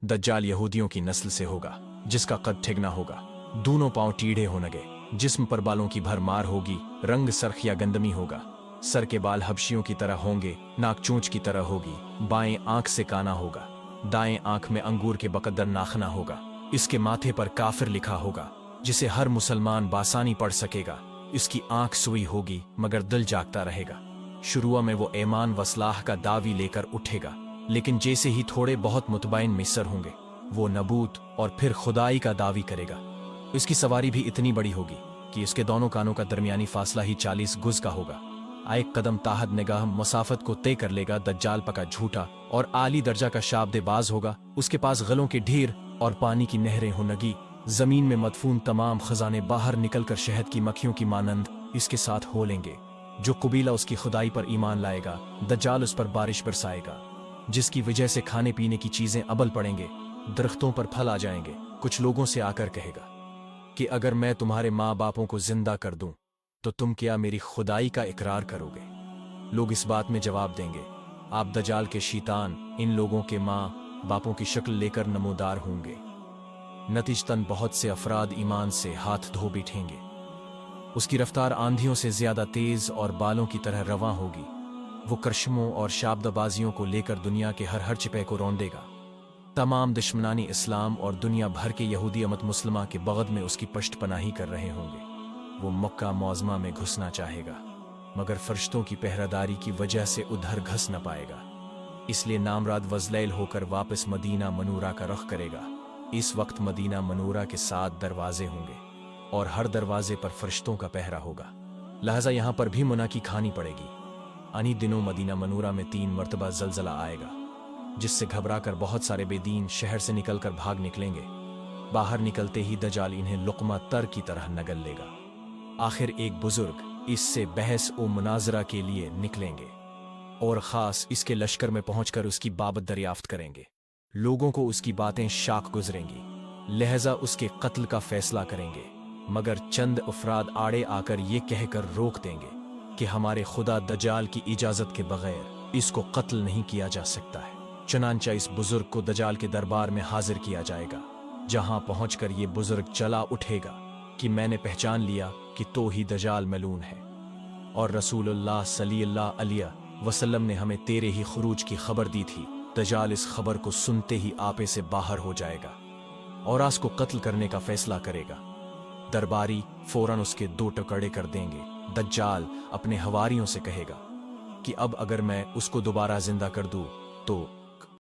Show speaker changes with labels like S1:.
S1: दज्जाल यहूदियों की नस्ल से होगा, जिसका कद ठिगना होगा, दोनों पांव टीढ़े होंगे, जिस्म पर बालों की भरमार होगी, रंग सरख या गंदमी होगा, सर के बाल हबशियों की तरह होंगे, नाक चोंच की तरह होगी, बाएं आंख से काना होगा, दाएं आंख में अंगूर के बकदर नाखना होगा, इसके माथे पर काफिर लिखा होगा, जिसे हर मुसलमान बासानी पढ़ सकेगा। इसकी आंख सुई होगी मगर दिल जागता रहेगा। शुरुआ में वो ईमान वसलाह का दावी लेकर उठेगा, लेकिन जैसे ही थोड़े बहुत मुतबैन मिसर होंगे, वो नबूत और फिर खुदाई का दावी करेगा। इसकी सवारी भी इतनी बड़ी होगी कि इसके दोनों कानों का दरमियानी फासला ही 40 गुज का होगा। एक कदम ताहद निगाह मसाफत को तय कर लेगा। दज्जाल पका झूठा और आली दर्जा का शाब्देबाज होगा। उसके पास गलों के ढेर और पानी की नहरें होंगी। जमीन में मदफून तमाम खजाने बाहर निकलकर शहद की मक्खियों की मानंद इसके साथ हो लेंगे। जो कबीला उसकी खुदाई पर ईमान लाएगा, दज्जाल उस पर बारिश बरसाएगा, जिसकी वजह से खाने पीने की चीजें अबल पड़ेंगे, दरख्तों पर फल आ जाएंगे। कुछ लोगों से आकर कहेगा कि अगर मैं तुम्हारे माँ बापों को जिंदा कर दूं तो तुम क्या मेरी खुदाई का इकरार करोगे? लोग इस बात में जवाब देंगे, आप दज्जाल के शैतान इन लोगों के माँ बापों की शक्ल लेकर नमूदार होंगे। नतीजतन बहुत से अफराद ईमान से हाथ धो बैठेंगे। उसकी रफ्तार आंधियों से ज्यादा तेज और बालों की तरह रवां होगी। वो करशमों और शाब्दबाजियों को लेकर दुनिया के हर चिपे को रौंदेगा। तमाम दुश्मनानी इस्लाम और दुनिया भर के यहूदी अमत मुस्लिमा के बगद में उसकी पश्तपनाही कर रहे होंगे। वो मक्का मौज़मा में घुसना चाहेगा, मगर फरिश्तों की पहरादारी की वजह से उधर घस न पाएगा। इसलिए नामराद वज़लैल होकर वापस मदीना मनूरा का रुख करेगा। इस वक्त मदीना मनूरा के 7 दरवाजे होंगे और हर दरवाजे पर फरिश्तों का पहरा होगा। लिहाजा यहां पर भी मुनाकी खानी पड़ेगी। अनी दिनों मदीना मनूरा में 3 मरतबा जलजला आएगा, जिससे घबराकर बहुत सारे बेदीन शहर से निकलकर भाग निकलेंगे। बाहर निकलते ही दज्जाल इन्हें लुक़मा तर की तरह नगल लेगा। आखिर एक बुजुर्ग इससे बहस और मुनाजरा के लिए निकलेंगे और खास इसके लश्कर में पहुंचकर उसकी बाबत दरियाफ्त करेंगे। लोगों को उसकी बातें शाक गुजरेंगी, लिहाजा उसके कत्ल का फैसला करेंगे। मगर चंद अफराद आड़े आकर ये कहकर रोक देंगे कि हमारे खुदा दज्जाल की इजाजत के बगैर इसको कत्ल नहीं किया जा सकता है। चनांचा इस बुजुर्ग को दज्जाल के दरबार में हाजिर किया जाएगा, जहां पहुंचकर ये बुजुर्ग चला उठेगा कि मैंने पहचान लिया कि तो ही दज्जाल मलून है और रसूलुल्लाह सल्लल्लाहु अलैहि वसल्लम ने हमें तेरे ही खुरूज की खबर दी थी। दज्जाल इस खबर को सुनते ही आपे से बाहर हो जाएगा और आस को कत्ल करने का फैसला करेगा। दरबारी फौरन उसके 2 टुकड़े कर देंगे। दज्जाल अपने हवारियों से कहेगा कि अब अगर मैं उसको दोबारा जिंदा कर दूं तो